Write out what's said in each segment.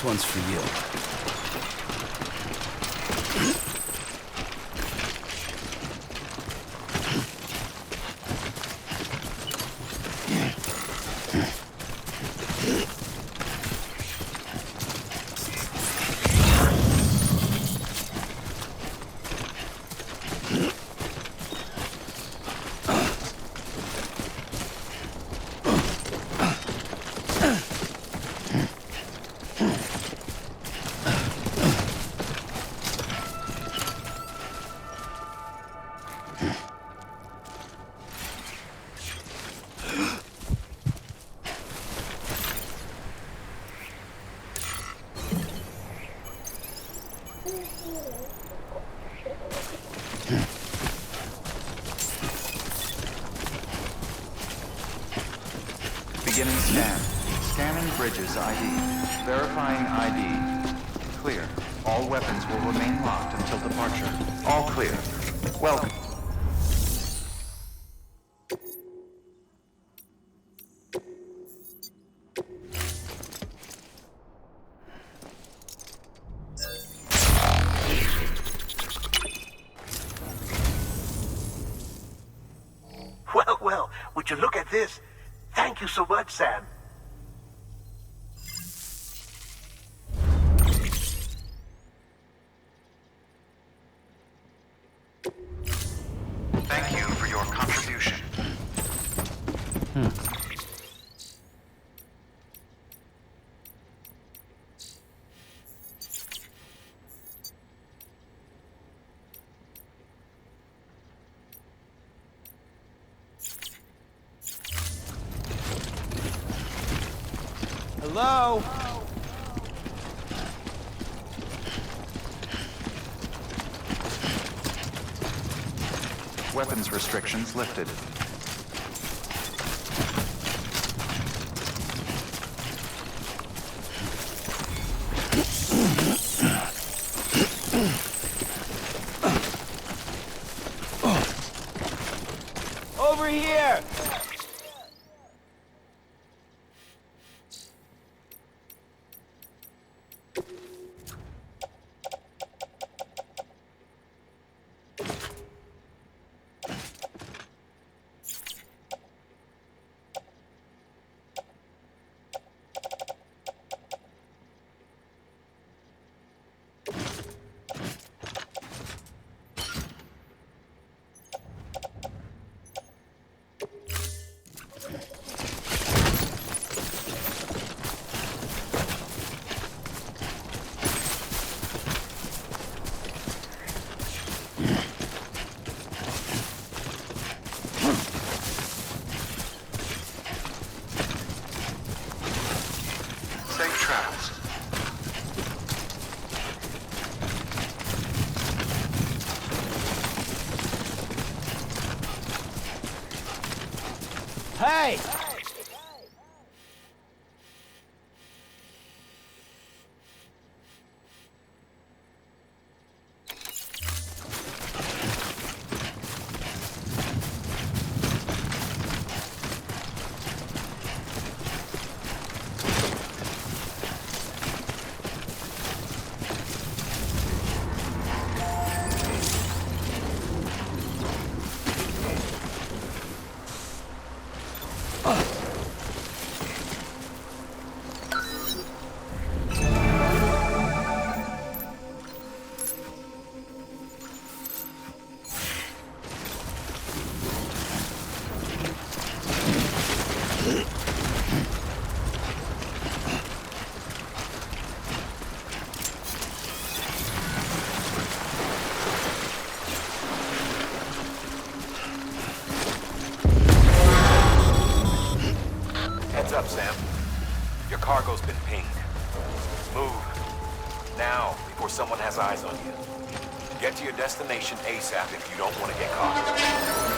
This one's for you. Beginning scan. Scanning bridges ID. Verifying ID. Clear. All weapons will remain locked until departure. All clear. Welcome. Well, would you look at this? Thank you so much, Sam. Thank you for your contribution. Hello? Weapons restrictions lifted. Over here! Safe travels. Hey! Heads up, Sam. Your cargo's been pinged. Move. Now, before someone has eyes on you. Get to your destination ASAP if you don't want to get caught.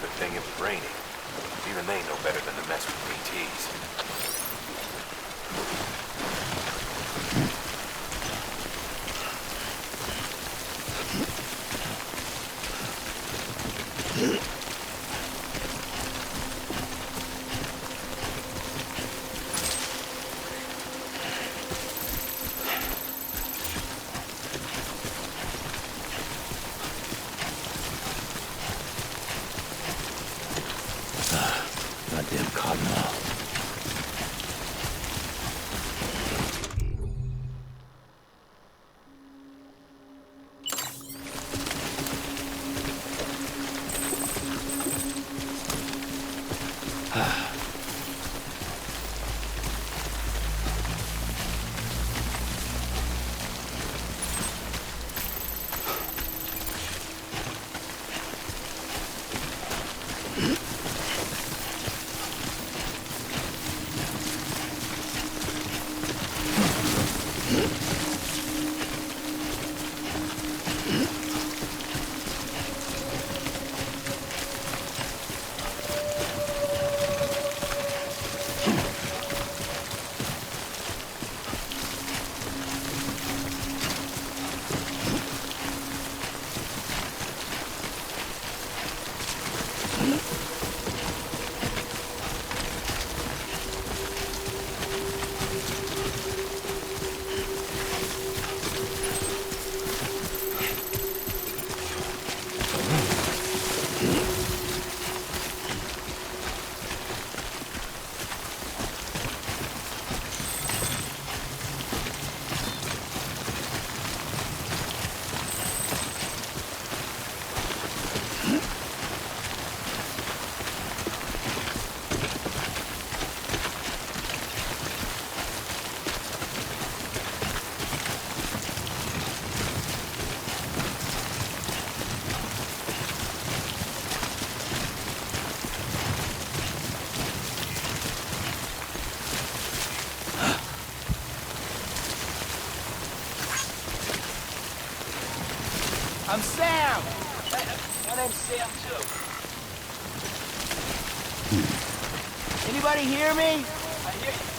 Good thing it was raining. Even they know better than to mess with BTs. Goddamn cottonmouth. I'm Sam! My name's Sam, too. Anybody hear me? I hear you.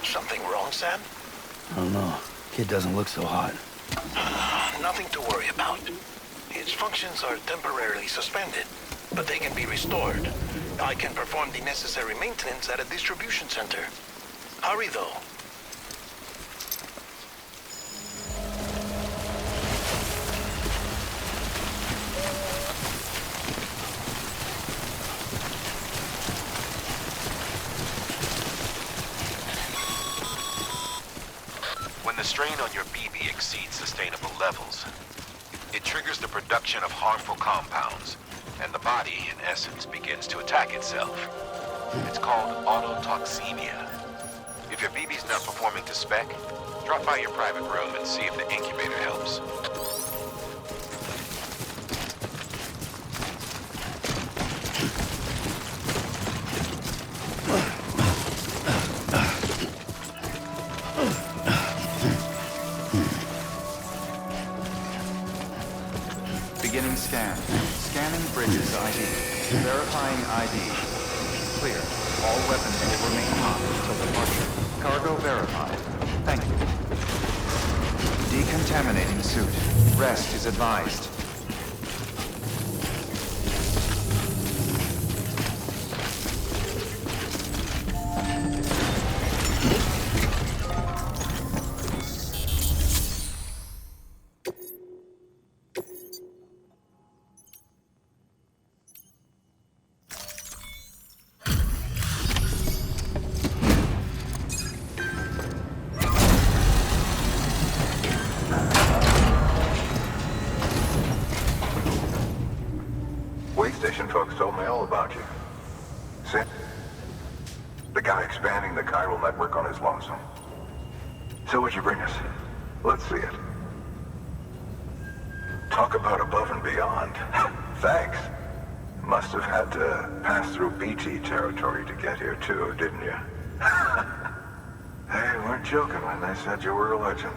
Something wrong, Sam? I don't know. Kid doesn't look so hot. Nothing to worry about. Its functions are temporarily suspended, but they can be restored. I can perform the necessary maintenance at a distribution center. Hurry, though. When the strain on your BB exceeds sustainable levels, it triggers the production of harmful compounds, and the body, in essence, begins to attack itself. It's called autotoxemia. If your BB's not performing to spec, drop by your private room and see if the incubator helps. Beginning scan. Scanning bridges ID. Verifying ID. Clear. All weapons will remain locked until departure. Cargo verified. Thank you. Decontaminating suit. Rest is advised. Station folks told me all about you. Sid, the guy expanding the chiral network on his lonesome. So what'd you bring us? Let's see it. Talk about above and beyond. Thanks. Must have had to pass through BT territory to get here too, didn't you? They weren't joking when they said you were a legend.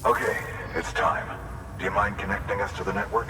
Okay, it's time. Do you mind connecting us to the network?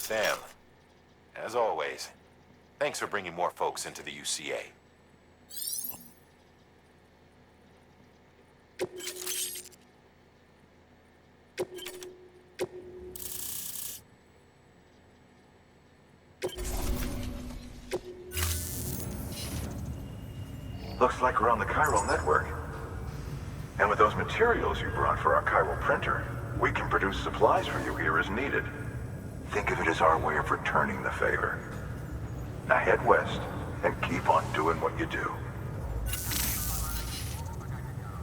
Sam, as always, thanks for bringing more folks into the UCA. Looks like we're on the chiral network. And with those materials you brought for our chiral printer, we can produce supplies for you here as needed. Think of it as our way of returning the favor. Now head west and keep on doing what you do.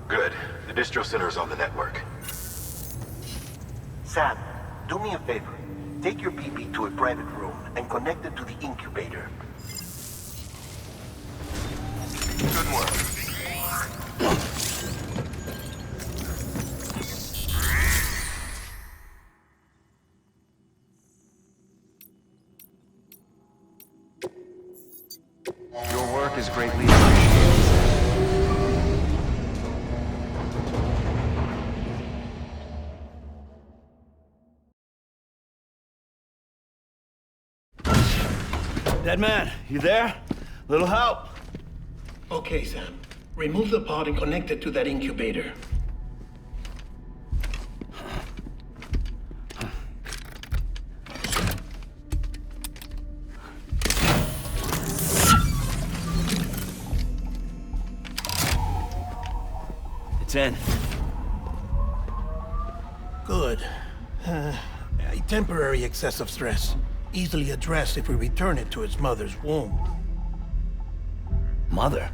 Good. The distro center is on the network. Sam, do me a favor. Take your BB to a private room and connect it to the incubator. Good work. Your work is greatly appreciated. Dead man, you there? Little help? Okay, Sam. Remove the pod and connect it to that incubator. It's in. Good. A temporary excessive stress. Easily addressed if we return it to its mother's womb. Mother?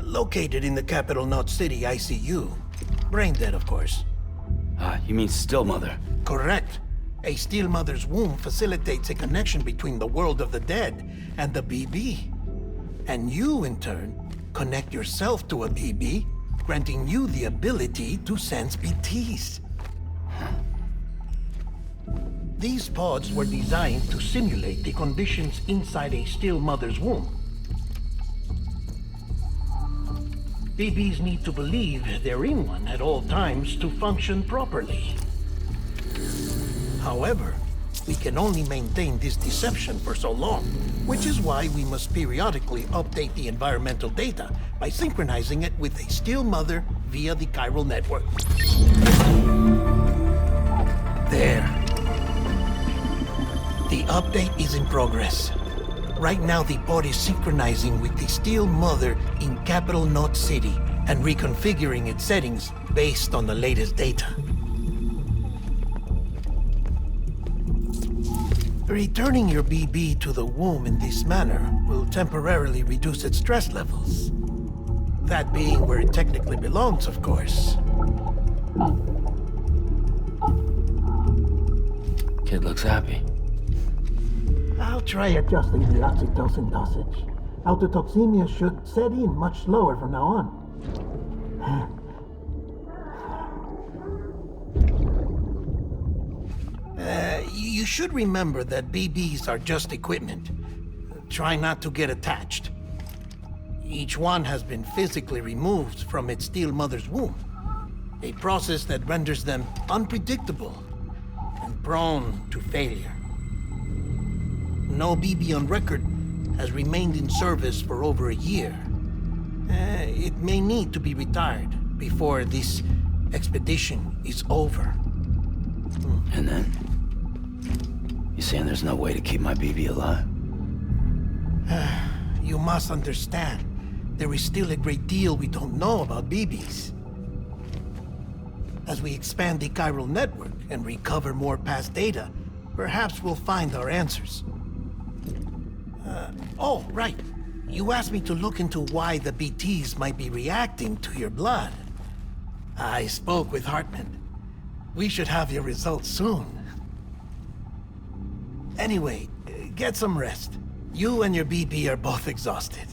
Located in the capital Knot City ICU. Brain dead, of course. You mean still mother? Correct. A still mother's womb facilitates a connection between the world of the dead and the BB. And you, in turn, connect yourself to a BB, granting you the ability to sense BTs. These pods were designed to simulate the conditions inside a still mother's womb. BBs need to believe they're in one at all times to function properly. However, we can only maintain this deception for so long, which is why we must periodically update the environmental data by synchronizing it with a still mother via the chiral network. There. The update is in progress. Right now, the pod is synchronizing with the still mother in capital Knot City and reconfiguring its settings based on the latest data. Returning your BB to the womb in this manner will temporarily reduce its stress levels. That being where it technically belongs, of course. Kid looks happy. I'll try adjusting the oxytocin dosage. Autotoxemia should set in much slower from now on. You should remember that BBs are just equipment. Try not to get attached. Each one has been physically removed from its still mother's womb. A process that renders them unpredictable and prone to failure. No BB on record has remained in service for over a year. It may need to be retired before this expedition is over. And then? You saying there's no way to keep my BB alive? You must understand, there is still a great deal we don't know about BBs. As we expand the chiral network and recover more past data, perhaps we'll find our answers. Oh, right. You asked me to look into why the BTs might be reacting to your blood. I spoke with Hartman. We should have your results soon. Anyway, get some rest. You and your BB are both exhausted.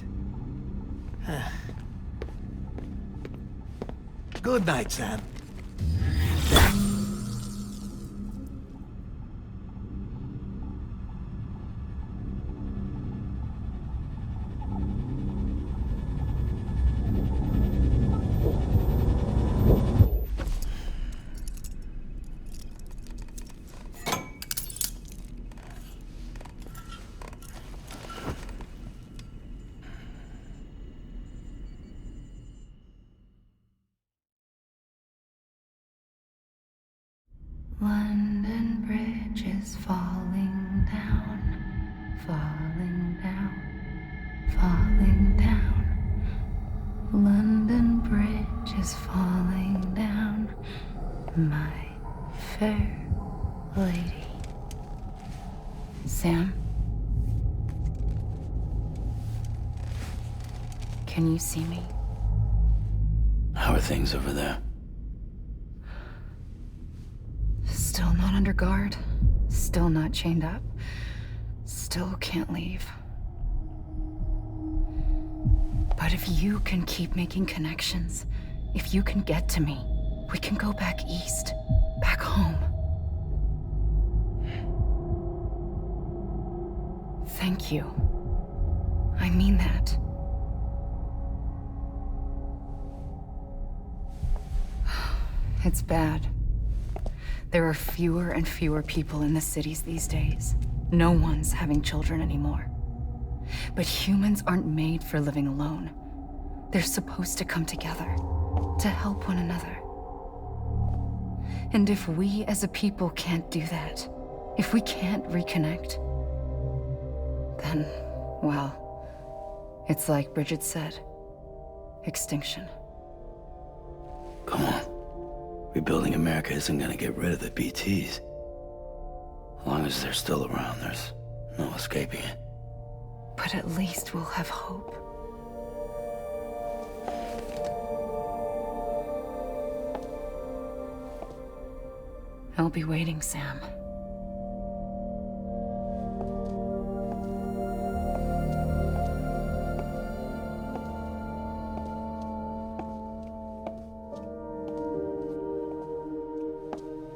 Good night, Sam. London Bridge is falling down, falling down, falling down. London Bridge is falling down, my fair lady. Sam? Can you see me? How are things over there? Still not under guard. Still not chained up. Still can't leave. But if you can keep making connections, if you can get to me, we can go back east. Back home. Thank you. I mean that. It's bad. There are fewer and fewer people in the cities these days. No one's having children anymore. But humans aren't made for living alone. They're supposed to come together, to help one another. And if we as a people can't do that, if we can't reconnect, then, well, it's like Bridget said, extinction. Come on. Rebuilding America isn't gonna get rid of the BTs. As long as they're still around, there's no escaping it. But at least we'll have hope. I'll be waiting, Sam.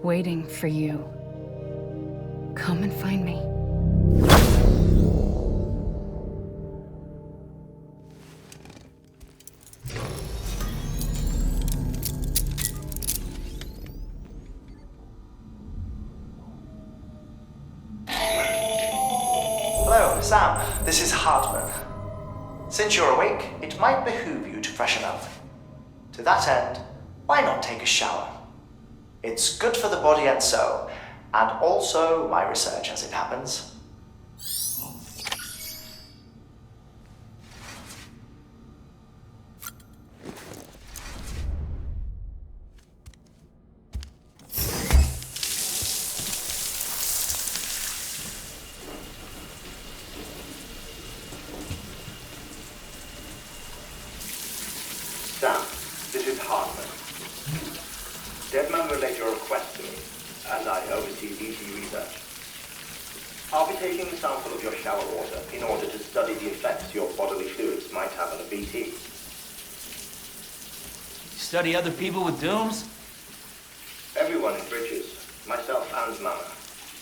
Waiting for you. Come and find me. Hello, Sam. This is Hartman. Since you're awake, it might behoove you to freshen up. To that end, why not take a shower? It's good for the body and soul, and also my research as it happens. Sam, this is Hartman. Deadman relayed your request to me, as I oversee BT research. I'll be taking a sample of your shower water in order to study the effects your bodily fluids might have on a BT. Study other people with dooms? Everyone in Bridges, myself and Mama.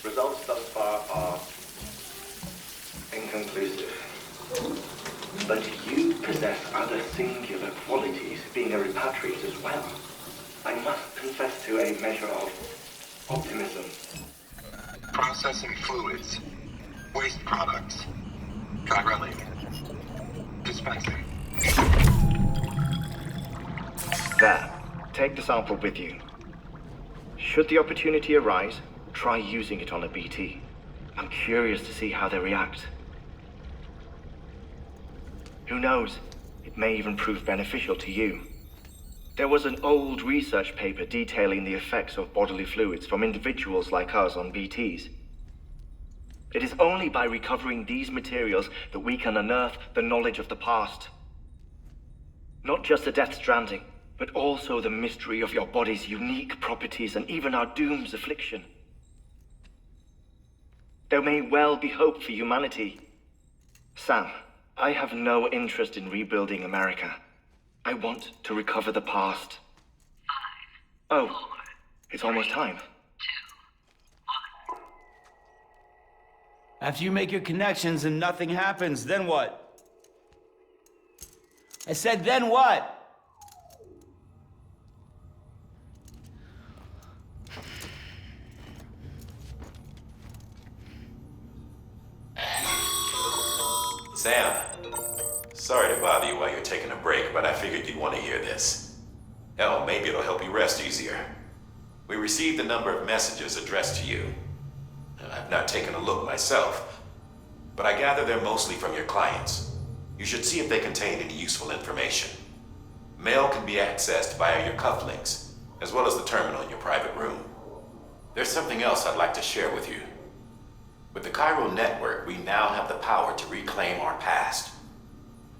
Results thus far are inconclusive. But you possess other singular qualities, being a repatriate as well. I must confess to a measure of optimism. Processing fluids. Waste products. Drilling. Dispensing. There. Take the sample with you. Should the opportunity arise, try using it on a BT. I'm curious to see how they react. Who knows? It may even prove beneficial to you. There was an old research paper detailing the effects of bodily fluids from individuals like us on BTs. It is only by recovering these materials that we can unearth the knowledge of the past. Not just the Death Stranding, but also the mystery of your body's unique properties and even our doom's affliction. There may well be hope for humanity. Sam, I have no interest in rebuilding America. I want to recover the past. 5, 4, it's almost time. 2, 1. After you make your connections and nothing happens, then what? I said, then what? Sam, sorry to bother you while you're taking a break, but I figured you'd want to hear this. Hell, maybe it'll help you rest easier. We received a number of messages addressed to you. I've not taken a look myself, but I gather they're mostly from your clients. You should see if they contain any useful information. Mail can be accessed via your cufflinks, as well as the terminal in your private room. There's something else I'd like to share with you. With the chiral network, we now have the power to reclaim our past.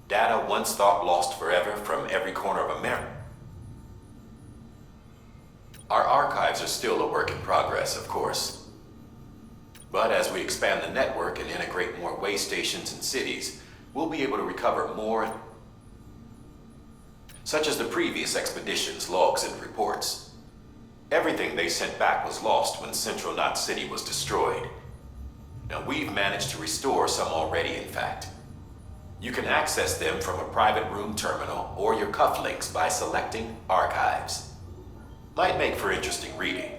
Data once thought lost forever from every corner of America. Our archives are still a work in progress, of course. But as we expand the network and integrate more way stations and cities, we'll be able to recover more, such as the previous expedition's logs and reports. Everything they sent back was lost when Central Knot City was destroyed. Now, we've managed to restore some already, in fact. You can access them from a private room terminal or your cufflinks by selecting Archives. Might make for interesting reading.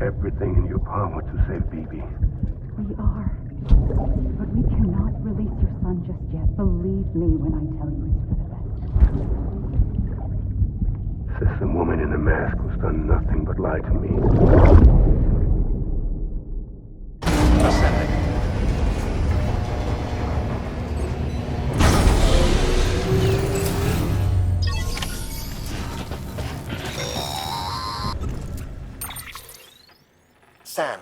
Everything in your power to save BB. We are. But we cannot release your son just yet. Believe me when I tell you it's for the best. System woman in the mask who's done nothing but lie to me. Ascending. Sam,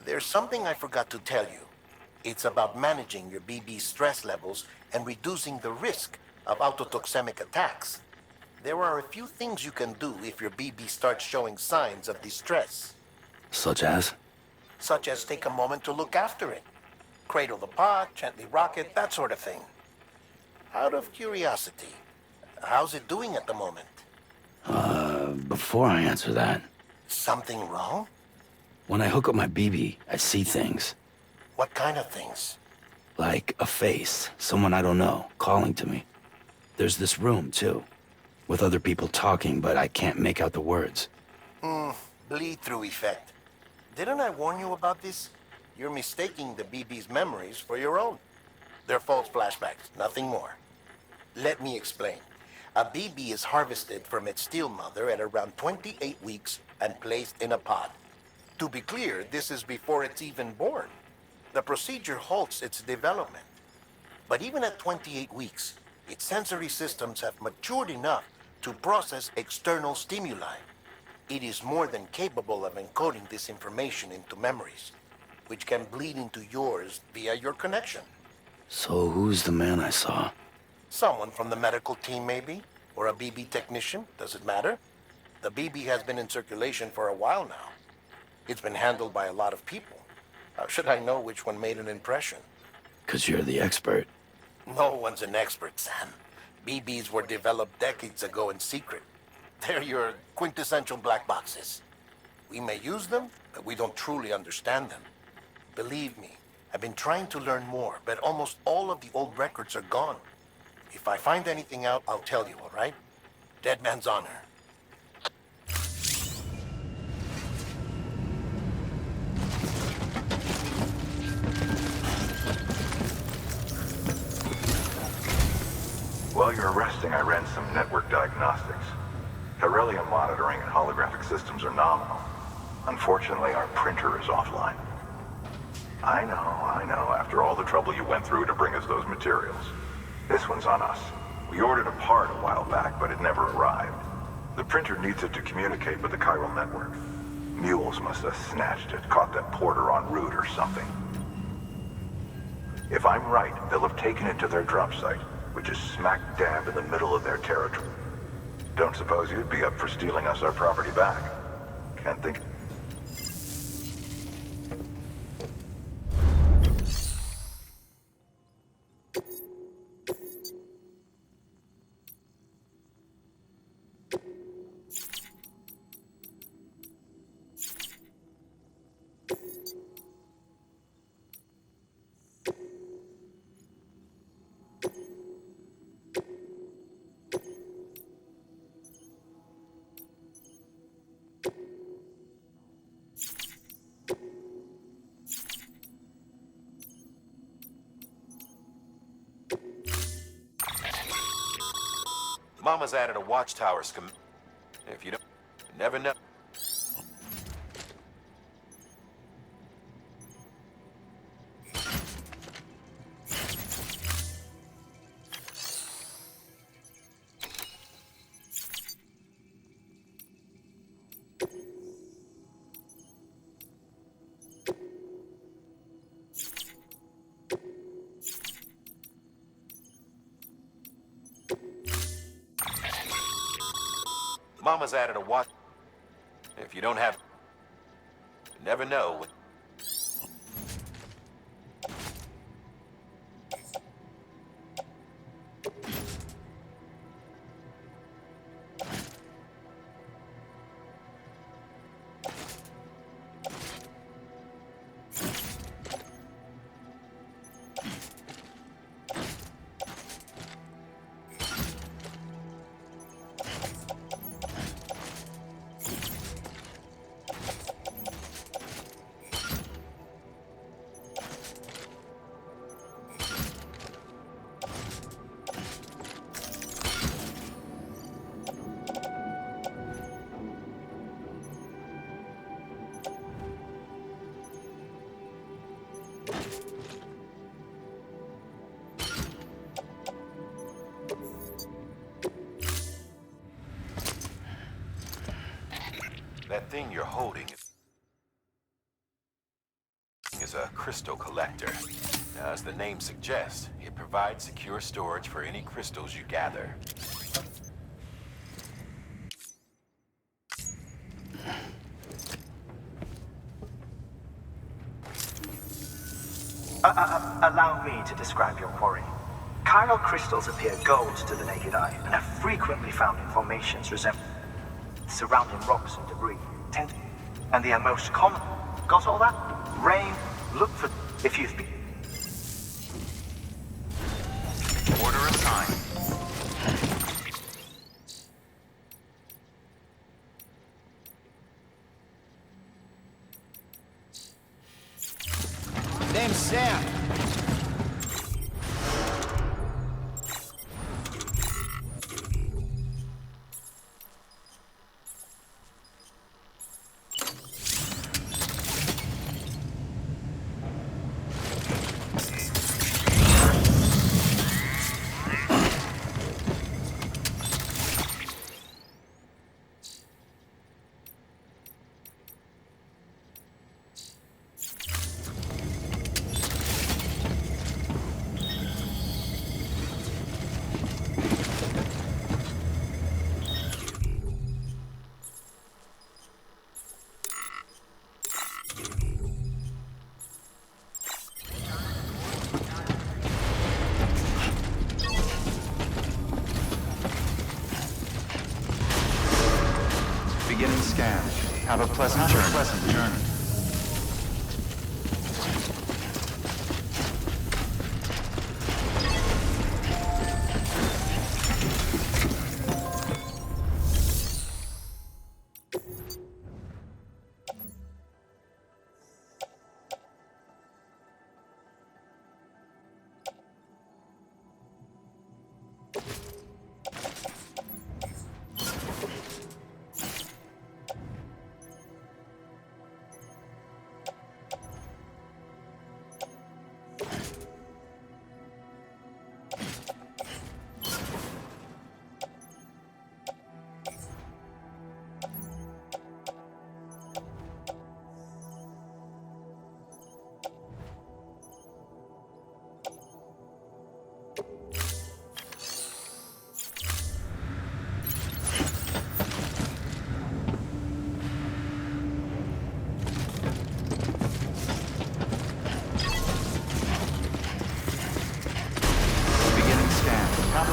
there's something I forgot to tell you. It's about managing your BB stress levels and reducing the risk of autotoxemic attacks. There are a few things you can do if your BB starts showing signs of distress. Such as? Such as take a moment to look after it. Cradle the pot, gently rock it, that sort of thing. Out of curiosity, how's it doing at the moment? Before I answer that, Something wrong? when I hook up my BB, I see things. What kind of things? Like a face, someone I don't know, calling to me. There's this room, too, with other people talking, but I can't make out the words. Bleed-through effect. Didn't I warn you about this? You're mistaking the BB's memories for your own. They're false flashbacks, nothing more. Let me explain. A BB is harvested from its steel mother at around 28 weeks and placed in a pod. To be clear, this is before it's even born. The procedure halts its development. But even at 28 weeks, its sensory systems have matured enough to process external stimuli. It is more than capable of encoding this information into memories, which can bleed into yours via your connection. So who's the man I saw? Someone from the medical team, maybe? Or a BB technician? Does it matter? The BB has been in circulation for a while now. It's been handled by a lot of people. How should I know which one made an impression? 'Cause you're the expert. No one's an expert, Sam. BBs were developed decades ago in secret. They're your quintessential black boxes. We may use them, but we don't truly understand them. Believe me, I've been trying to learn more, but almost all of the old records are gone. If I find anything out, I'll tell you, all right? Dead man's honor. While you're resting, I ran some network diagnostics. Beryllium monitoring and holographic systems are nominal. Unfortunately, our printer is offline. I know, after all the trouble you went through to bring us those materials. This one's on us. We ordered a part a while back, but it never arrived. The printer needs it to communicate with the chiral network. Mules must have snatched it, caught that porter en route or something. If I'm right, they'll have taken it to their drop site, which is smack dab in the middle of their territory. Don't suppose you'd be up for stealing us our property back? Can't think... Mama's added a watchtower If you don't... You never know. Mama's added a watch. If you don't have... You never know. That thing you're holding is a crystal collector. Now, as the name suggests, it provides secure storage for any crystals you gather. Allow me to describe your quarry. Chiral crystals appear gold to the naked eye and are frequently found in formations resembling surrounding rocks and debris. And they are most common. Got all that? Rain, look for if you've been. Order assigned. Name's Sam. scan. Have a pleasant journey.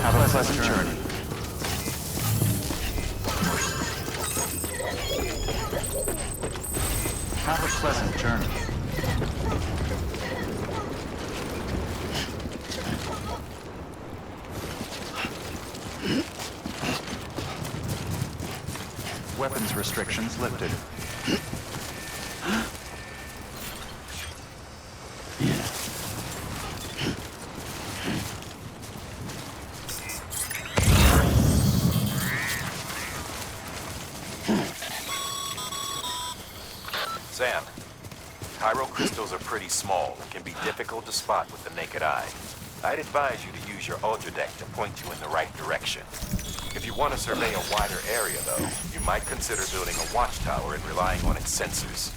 Have a pleasant journey. Have a pleasant journey. Weapons restrictions lifted. Sam, Cairo crystals are pretty small and can be difficult to spot with the naked eye. I'd advise you to use your Ultra Deck to point you in the right direction. If you want to survey a wider area, though, you might consider building a watchtower and relying on its sensors.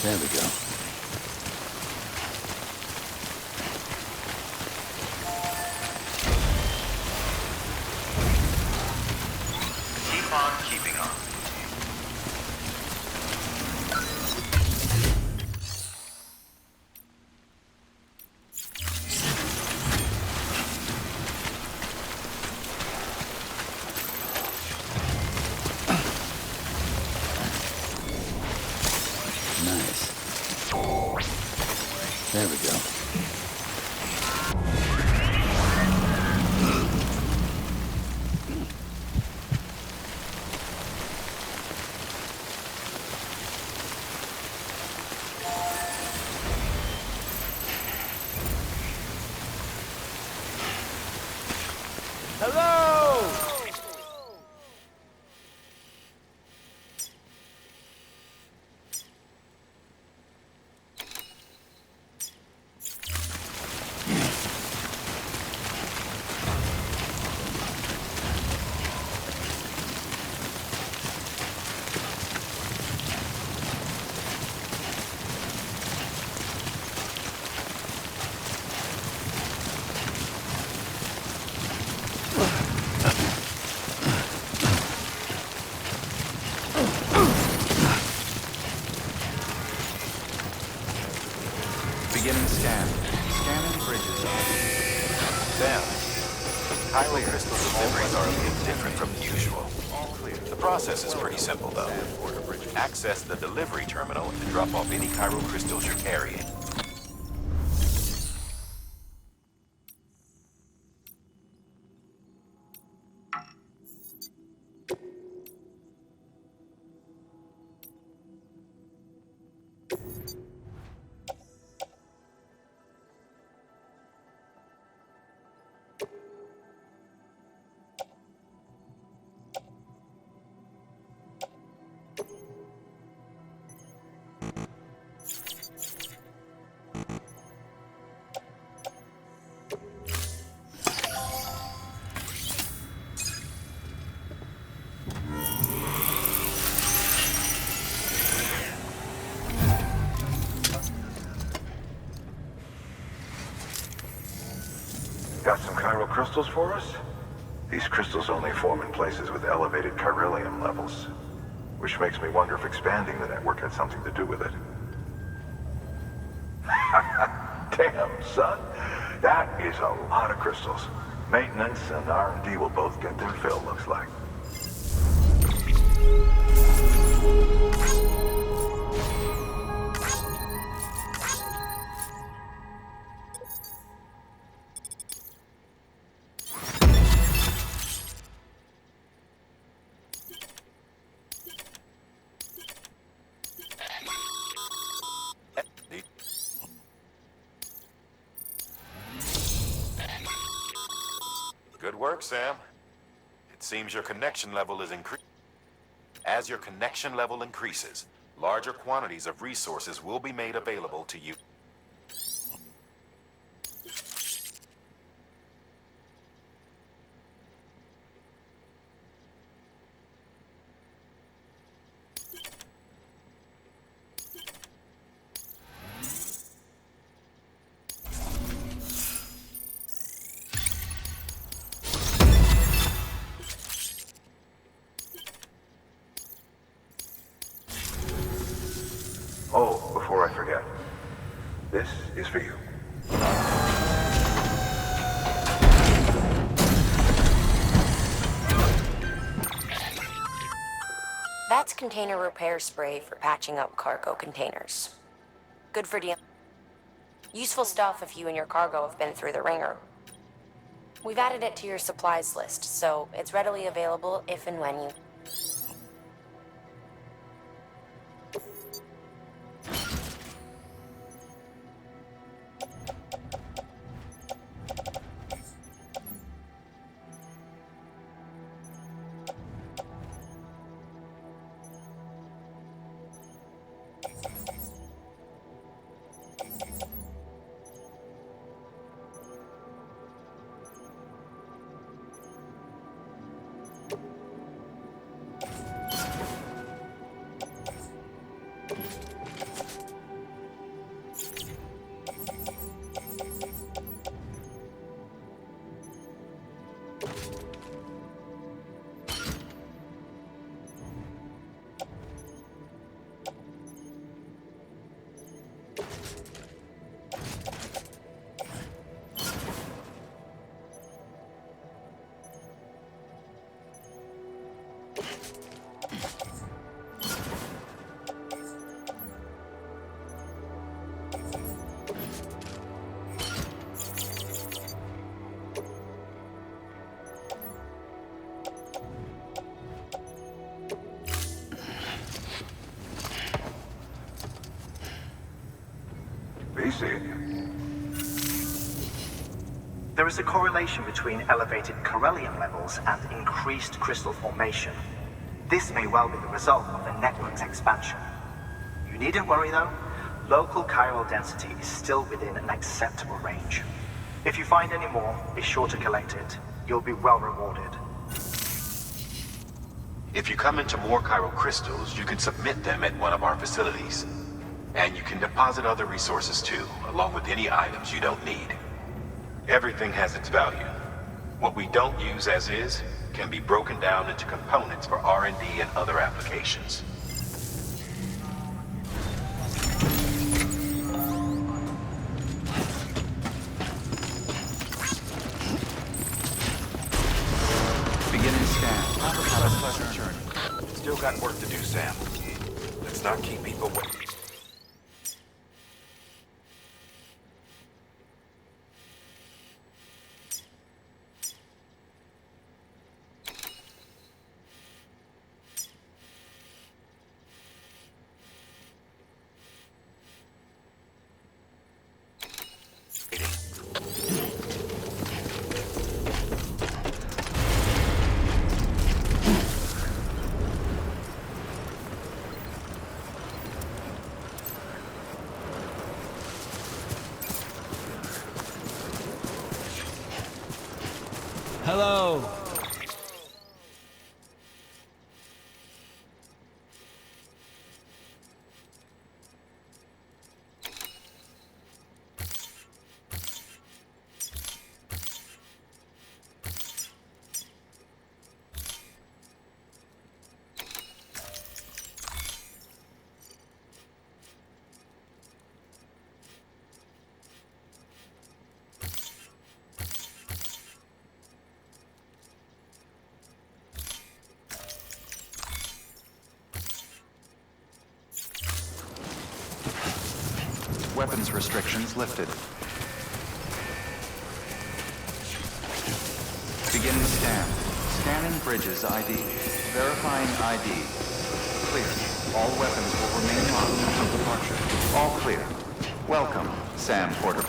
There we go. Keep on keeping on. Nice. There we go. Hello! Beginning scan. Scanning bridges. Sam, Cairo crystal deliveries are a bit different from the usual. The process is pretty simple, though. Access the delivery terminal and drop off any Cairo crystals you're carrying. Got some chiral crystals for us? These crystals only form in places with elevated chiralium levels, which makes me wonder if expanding the network had something to do with it. Damn, son. That is a lot of crystals. Maintenance and R&D will both get their fill, looks like. Good work, Sam. It seems your connection level is increasing. As your connection level increases, larger quantities of resources will be made available to you. Oh, before I forget, this is for you. That's container repair spray for patching up cargo containers. Good for dealing. Useful stuff if you and your cargo have been through the ringer. We've added it to your supplies list, so it's readily available if and when you... There is a correlation between elevated chiralium levels and increased crystal formation. This may well be the result of the network's expansion. You needn't worry though. Local chiral density is still within an acceptable range. If you find any more, be sure to collect it. You'll be well rewarded. If you come into more chiral crystals, you can submit them at one of our facilities. And you can deposit other resources too, along with any items you don't need. Everything has its value. What we don't use as is can be broken down into components for R&D and other applications. Beginning scan. Have a pleasant journey. Still got work to do, Sam. Let's not keep people waiting. Hello. Weapons restrictions lifted. Beginning scan. Scanning bridges ID. Verifying ID. Clear. All weapons will remain locked until departure. All clear. Welcome, Sam Porter.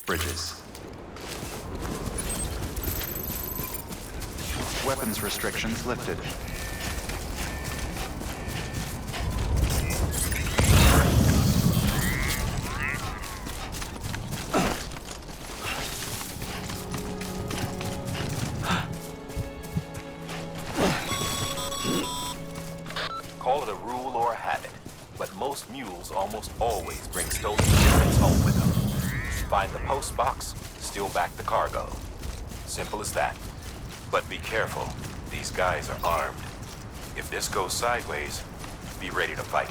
Bridges. Weapons restrictions lifted. Call it a rule or a habit, but most mules almost always bring stolen shipments home with them. Find the post box, steal back the cargo. Simple as that. But be careful. These guys are armed. If this goes sideways, be ready to fight.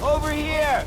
Over here!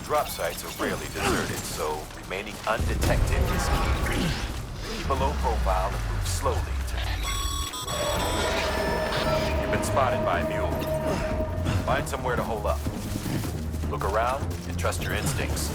Drop sites are rarely deserted, so remaining undetected is key. Keep a low profile and move slowly You've been spotted by a mule. Find somewhere to hole up. Look around and trust your instincts.